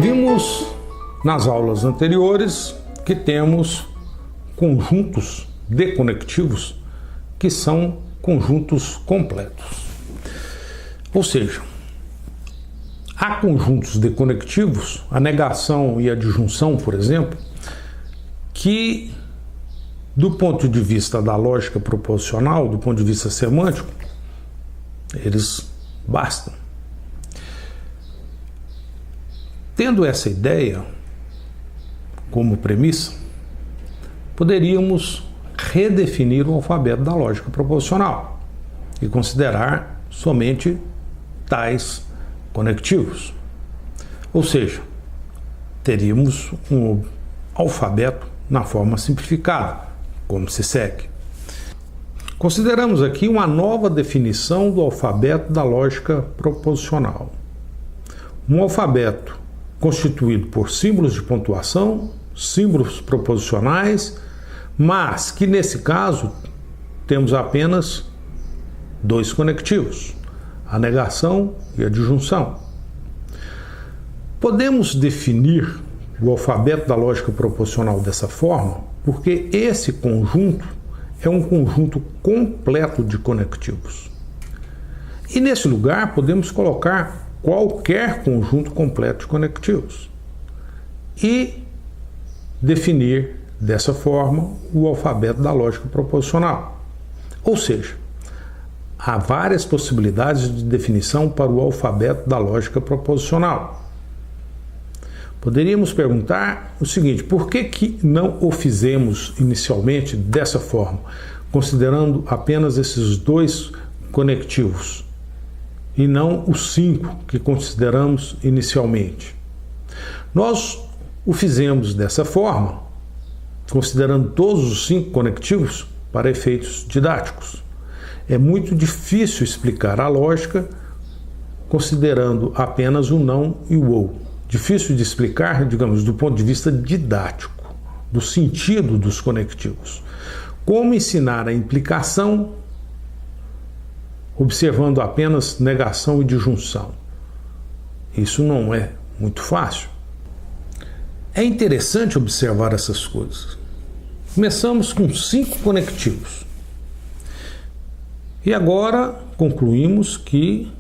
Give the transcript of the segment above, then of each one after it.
Vimos nas aulas anteriores que temos conjuntos deconectivos que são conjuntos completos. Ou seja, há conjuntos deconectivos, a negação e a disjunção, por exemplo, que do ponto de vista da lógica proposicional, do ponto de vista semântico, eles bastam. Tendo essa ideia como premissa, poderíamos redefinir o alfabeto da lógica proposicional e considerar somente tais conectivos. Ou seja, teríamos um alfabeto na forma simplificada, como se segue. Consideramos aqui uma nova definição do alfabeto da lógica proposicional. Um alfabeto constituído por símbolos de pontuação, símbolos proposicionais, mas que nesse caso temos apenas dois conectivos, a negação e a disjunção. Podemos definir o alfabeto da lógica proposicional dessa forma porque esse conjunto é um conjunto completo de conectivos. E nesse lugar podemos colocar qualquer conjunto completo de conectivos e definir dessa forma o alfabeto da lógica proposicional. Ou seja, há várias possibilidades de definição para o alfabeto da lógica proposicional. Poderíamos perguntar o seguinte: por que não o fizemos inicialmente dessa forma, considerando apenas esses dois conectivos e não os 5 que consideramos inicialmente? Nós o fizemos dessa forma, considerando todos os 5 conectivos para efeitos didáticos. É muito difícil explicar a lógica considerando apenas o não e o ou. Difícil de explicar, digamos, do ponto de vista didático, do sentido dos conectivos. Como ensinar a implicação observando apenas negação e disjunção? Isso não é muito fácil. É interessante observar essas coisas. Começamos com 5 conectivos. E agora concluímos que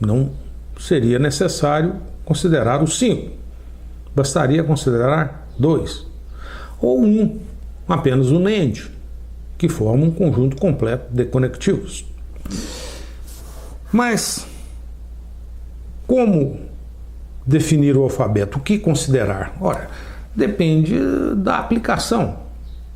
não seria necessário considerar os 5. Bastaria considerar 2. Ou apenas um NAND, que forma um conjunto completo de conectivos. Mas como definir o alfabeto? O que considerar? Ora, depende da aplicação.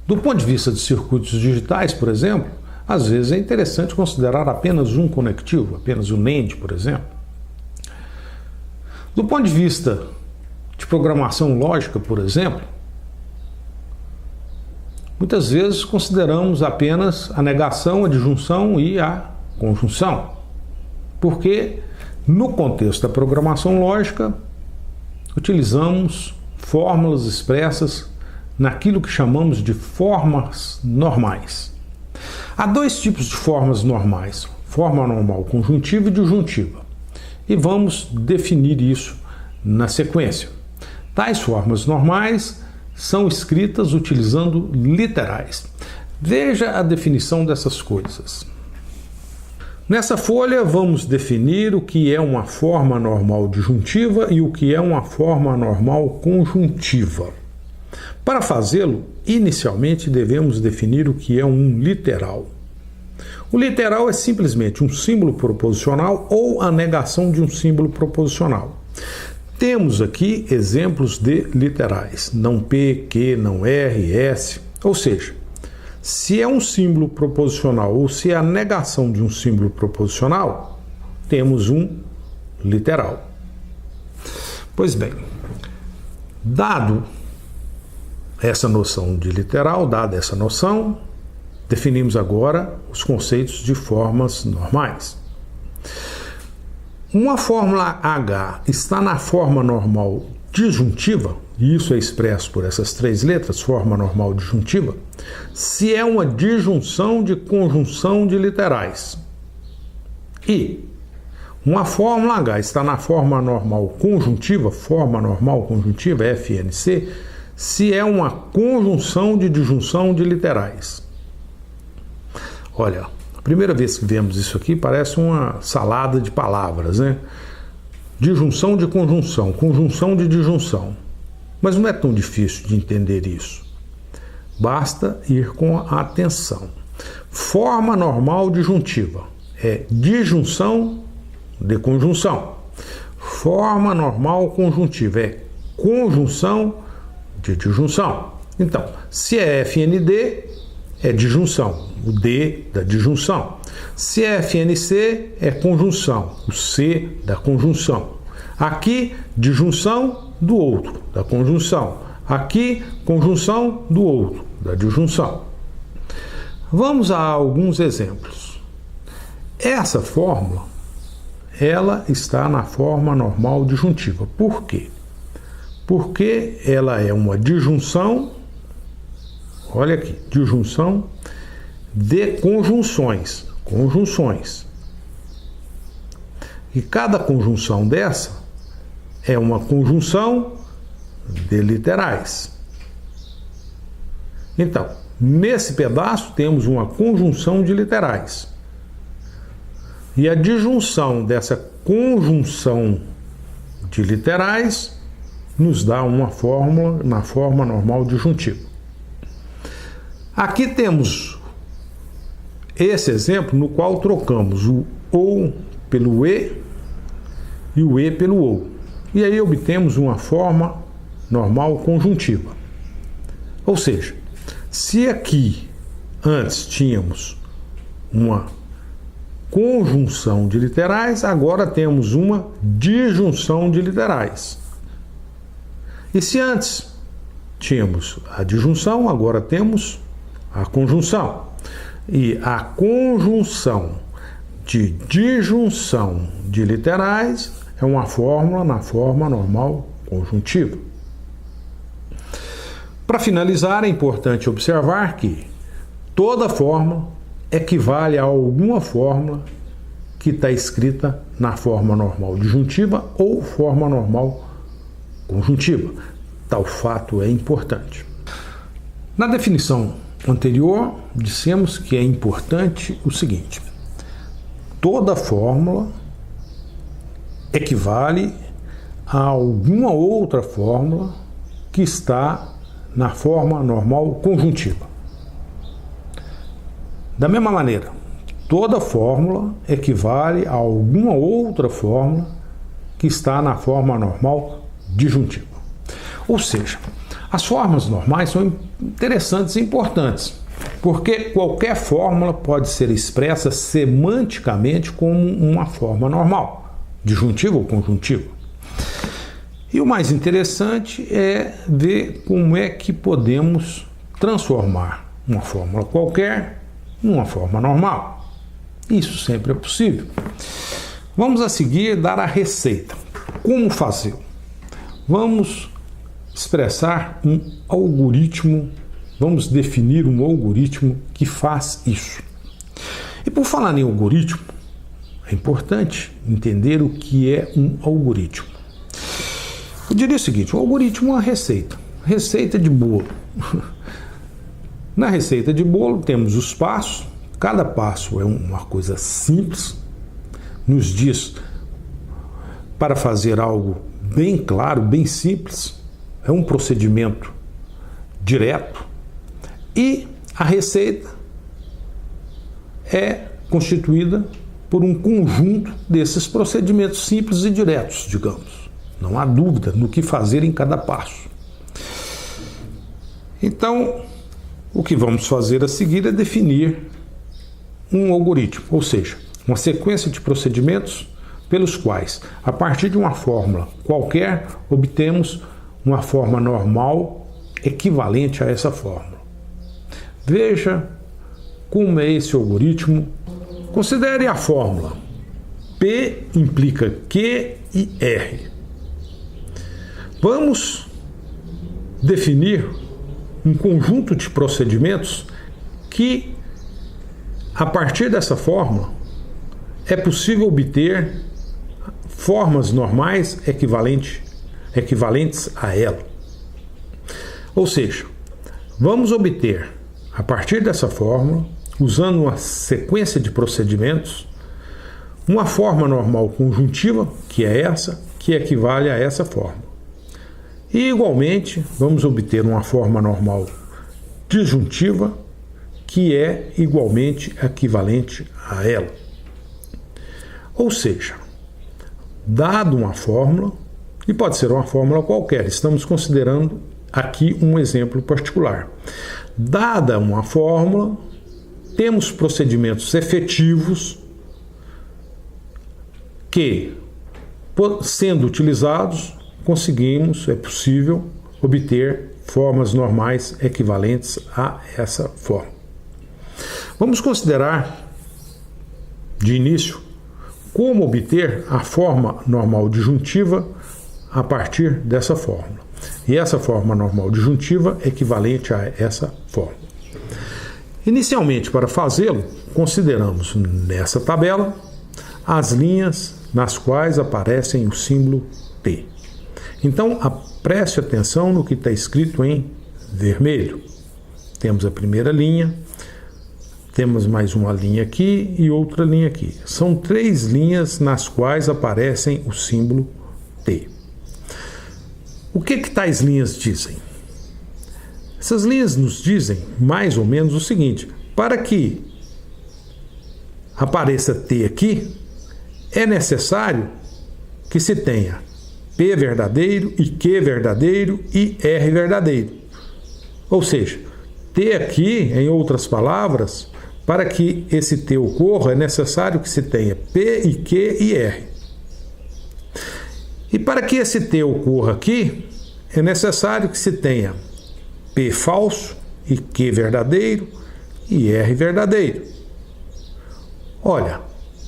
Do ponto de vista de circuitos digitais, por exemplo, às vezes é interessante considerar apenas um conectivo, apenas um NAND, por exemplo. Do ponto de vista de programação lógica, por exemplo, muitas vezes consideramos apenas a negação, a disjunção e a conjunção, porque no contexto da programação lógica utilizamos fórmulas expressas naquilo que chamamos de formas normais. Há 2 tipos de formas normais: forma normal conjuntiva e disjuntiva. E vamos definir isso na sequência. Tais formas normais são escritas utilizando literais. Veja a definição dessas coisas. Nessa folha vamos definir o que é uma forma normal disjuntiva e o que é uma forma normal conjuntiva. Para fazê-lo, inicialmente devemos definir o que é um literal. O literal é simplesmente um símbolo proposicional ou a negação de um símbolo proposicional. Temos aqui exemplos de literais: não P, Q, não R, S. Ou seja, se é um símbolo proposicional ou se é a negação de um símbolo proposicional, temos um literal. Pois bem, dado essa noção de literal, dada essa noção, definimos agora os conceitos de formas normais. Uma fórmula H está na forma normal disjuntiva, e isso é expresso por essas 3 letras, forma normal disjuntiva, se é uma disjunção de conjunção de literais. E Uma fórmula H está na forma normal conjuntiva, FNC, se é uma conjunção de disjunção de literais. Olha, a primeira vez que vemos isso aqui parece uma salada de palavras, né? Disjunção de conjunção, conjunção de disjunção. Mas não é tão difícil de entender isso. Basta ir com a atenção. Forma normal disjuntiva é disjunção de conjunção. Forma normal conjuntiva é conjunção de disjunção. Então, se é FND, é disjunção, o D da disjunção. Se é FNC, é conjunção, o C da conjunção. Aqui, disjunção do outro, da conjunção. Aqui, conjunção do outro, da disjunção. Vamos a alguns exemplos. Essa fórmula, ela está na forma normal disjuntiva. Por quê? Porque ela é uma disjunção, olha aqui, disjunção de conjunções. E cada conjunção dessa é uma conjunção de literais. Então, nesse pedaço temos uma conjunção de literais. E a disjunção dessa conjunção de literais nos dá uma fórmula na forma normal disjuntiva. Aqui temos esse exemplo no qual trocamos o OU pelo E e o E pelo OU. E aí obtemos uma forma normal conjuntiva. Ou seja, se aqui antes tínhamos uma conjunção de literais, agora temos uma disjunção de literais. E se antes tínhamos a disjunção, agora temos a conjunção. E a conjunção de disjunção de literais é uma fórmula na forma normal conjuntiva. Para finalizar, é importante observar que toda fórmula equivale a alguma fórmula que está escrita na forma normal disjuntiva ou forma normal conjuntiva. Tal fato é importante. Na definição anterior, dissemos que é importante o seguinte: toda fórmula equivale a alguma outra fórmula que está na forma normal conjuntiva. Da mesma maneira, toda fórmula equivale a alguma outra fórmula que está na forma normal disjuntiva. Ou seja, as formas normais são interessantes e importantes, porque qualquer fórmula pode ser expressa semanticamente como uma forma normal, disjuntiva ou conjuntiva. E o mais interessante é ver como é que podemos transformar uma fórmula qualquer numa forma normal. Isso sempre é possível. Vamos a seguir dar a receita. Como fazer? Vamos expressar um algoritmo, vamos definir um algoritmo que faz isso. E por falar em algoritmo, é importante entender o que é um algoritmo. Eu diria o seguinte: o algoritmo é uma receita de bolo. Na receita de bolo temos os passos, cada passo é uma coisa simples, nos diz para fazer algo bem claro, bem simples, é um procedimento direto, e a receita é constituída por um conjunto desses procedimentos simples e diretos, digamos. Não há dúvida no que fazer em cada passo. Então, o que vamos fazer a seguir é definir um algoritmo, ou seja, uma sequência de procedimentos pelos quais, a partir de uma fórmula qualquer, obtemos uma forma normal equivalente a essa fórmula. Veja como é esse algoritmo. Considere a fórmula. P implica Q e R. Vamos definir um conjunto de procedimentos que, a partir dessa fórmula, é possível obter formas normais equivalentes a ela. Ou seja, vamos obter, a partir dessa fórmula, usando uma sequência de procedimentos, uma forma normal conjuntiva, que é essa, que equivale a essa forma. E, igualmente, vamos obter uma forma normal disjuntiva, que é igualmente equivalente a ela. Ou seja, dado uma fórmula, e pode ser uma fórmula qualquer, estamos considerando aqui um exemplo particular. Dada uma fórmula, temos procedimentos efetivos que, sendo utilizados, é possível obter formas normais equivalentes a essa forma. Vamos considerar, de início, como obter a forma normal disjuntiva a partir dessa fórmula. E essa forma normal disjuntiva é equivalente a essa fórmula. Inicialmente, para fazê-lo, consideramos nessa tabela as linhas nas quais aparecem o símbolo T. Então, preste atenção no que está escrito em vermelho. Temos a primeira linha, temos mais uma linha aqui e outra linha aqui. São 3 linhas nas quais aparecem o símbolo T. O que tais linhas dizem? Essas linhas nos dizem mais ou menos o seguinte: para que apareça T aqui, é necessário que se tenha P verdadeiro e Q verdadeiro e R verdadeiro. Ou seja, T aqui, em outras palavras, para que esse T ocorra, é necessário que se tenha P e Q e R. E para que esse T ocorra aqui, é necessário que se tenha P falso e Q verdadeiro e R verdadeiro. Olha,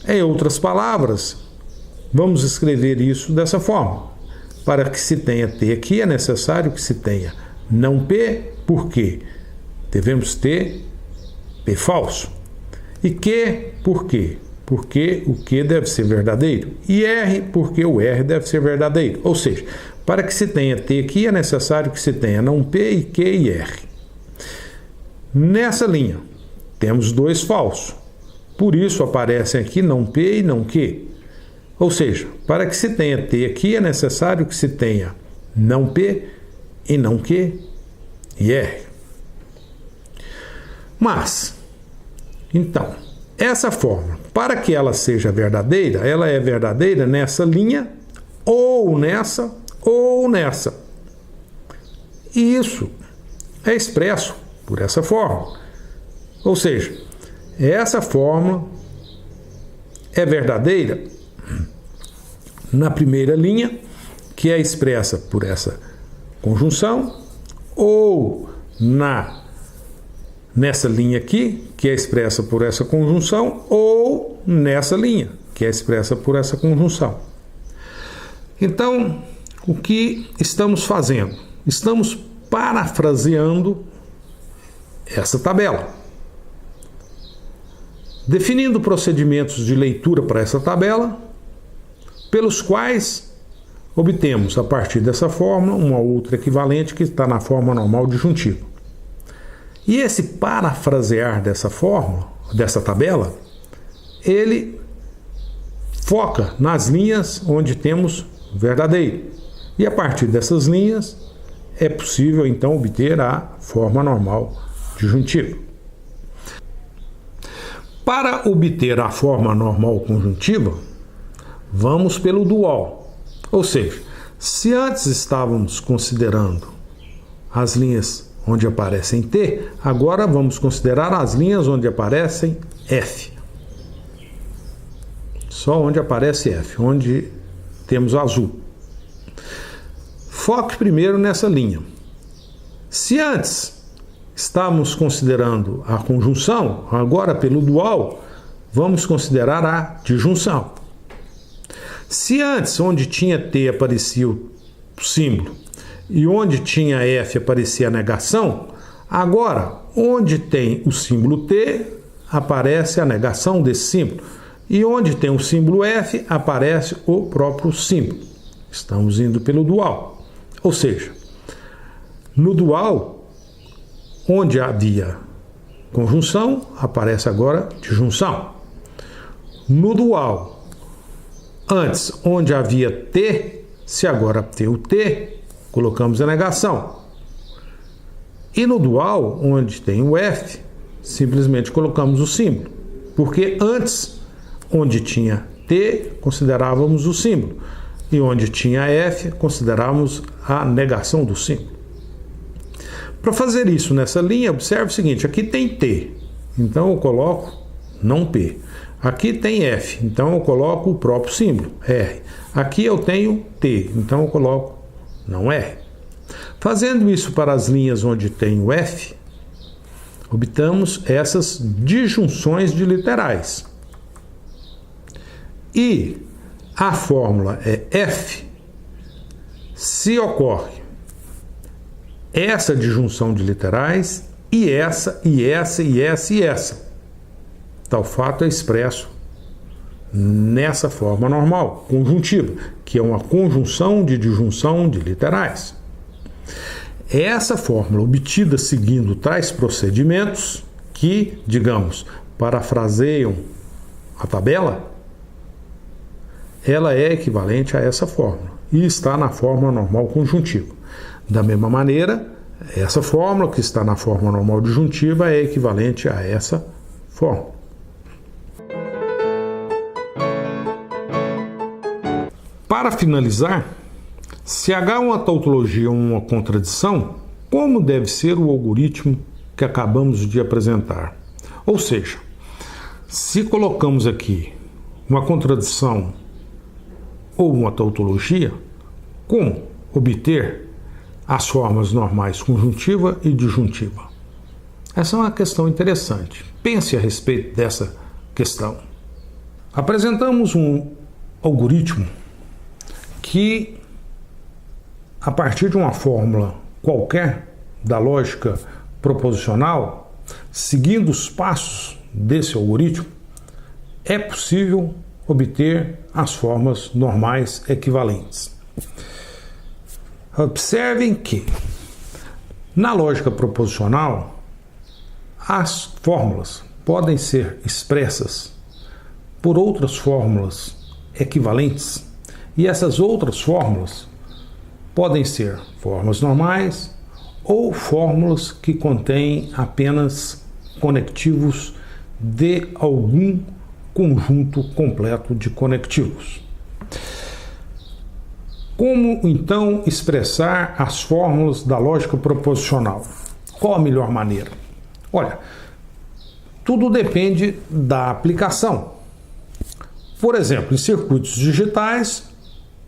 em outras palavras, vamos escrever isso dessa forma. Para que se tenha T aqui, é necessário que se tenha não P, por quê? Devemos ter P falso. E Q, por quê? Porque o Q deve ser verdadeiro. E R, porque o R deve ser verdadeiro. Ou seja, para que se tenha T aqui, é necessário que se tenha não P e Q e R. Nessa linha, temos 2 falsos. Por isso, aparecem aqui não P e não Q. Ou seja, para que se tenha T aqui, é necessário que se tenha não P e não Q e R. Mas, então, essa forma, para que ela seja verdadeira, ela é verdadeira nessa linha, ou nessa, ou nessa. E isso é expresso por essa fórmula. Ou seja, essa fórmula é verdadeira na primeira linha, que é expressa por essa conjunção, ou nessa linha aqui, que é expressa por essa conjunção, ou nessa linha, que é expressa por essa conjunção. Então, o que estamos fazendo? Estamos parafraseando essa tabela. Definindo procedimentos de leitura para essa tabela, pelos quais obtemos, a partir dessa fórmula, uma outra equivalente que está na forma normal disjuntiva. E esse parafrasear dessa fórmula, dessa tabela, ele foca nas linhas onde temos verdadeiro. E a partir dessas linhas é possível então obter a forma normal disjuntiva. Para obter a forma normal conjuntiva, vamos pelo dual. Ou seja, se antes estávamos considerando as linhas onde aparecem T, agora vamos considerar as linhas onde aparecem F. Só onde aparece F, onde temos azul. Foque primeiro nessa linha. Se antes estávamos considerando a conjunção, agora pelo dual, vamos considerar a disjunção. Se antes, onde tinha T, aparecia o símbolo, e onde tinha F aparecia a negação, agora, onde tem o símbolo T, aparece a negação desse símbolo. E onde tem o símbolo F, aparece o próprio símbolo. Estamos indo pelo dual. Ou seja, no dual, onde havia conjunção, aparece agora disjunção. No dual, antes, onde havia T, se agora tem o T, colocamos a negação. E no dual, onde tem o F, simplesmente colocamos o símbolo. Porque antes, onde tinha T, considerávamos o símbolo. E onde tinha F, considerávamos a negação do símbolo. Para fazer isso nessa linha, observe o seguinte, aqui tem T, então eu coloco não P. Aqui tem F, então eu coloco o próprio símbolo, R. Aqui eu tenho T, então eu coloco não R. Fazendo isso para as linhas onde tem o F, obtamos essas disjunções de literais. E a fórmula é F se ocorre essa disjunção de literais e essa, e essa, e essa, e essa. Tal fato é expresso nessa forma normal, conjuntiva, que é uma conjunção de disjunção de literais. Essa fórmula obtida seguindo tais procedimentos que, digamos, parafraseiam a tabela, ela é equivalente a essa fórmula e está na fórmula normal conjuntiva. Da mesma maneira, essa fórmula que está na fórmula normal disjuntiva é equivalente a essa fórmula. Para finalizar, se H é uma tautologia ou uma contradição, como deve ser o algoritmo que acabamos de apresentar? Ou seja, se colocamos aqui uma contradição ou uma tautologia, como obter as formas normais conjuntiva e disjuntiva? Essa é uma questão interessante. Pense a respeito dessa questão. Apresentamos um algoritmo que, a partir de uma fórmula qualquer da lógica proposicional, seguindo os passos desse algoritmo, é possível obter as formas normais equivalentes. Observem que, na lógica proposicional, as fórmulas podem ser expressas por outras fórmulas equivalentes, e essas outras fórmulas podem ser formas normais ou fórmulas que contêm apenas conectivos de algum conjunto completo de conectivos. Como, então, expressar as fórmulas da lógica proposicional? Qual a melhor maneira? Olha, tudo depende da aplicação. Por exemplo, em circuitos digitais,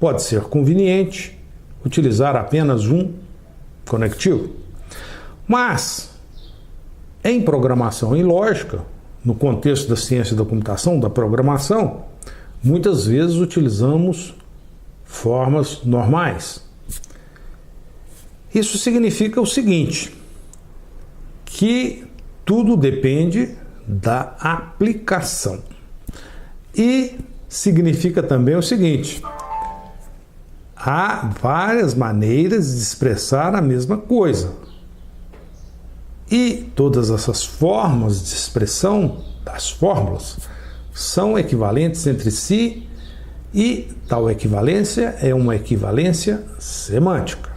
pode ser conveniente utilizar apenas um conectivo. Mas, em programação e lógica, no contexto da ciência da computação, da programação, muitas vezes utilizamos formas normais. Isso significa o seguinte, que tudo depende da aplicação. E significa também o seguinte, há várias maneiras de expressar a mesma coisa. E todas essas formas de expressão das fórmulas são equivalentes entre si e tal equivalência é uma equivalência semântica.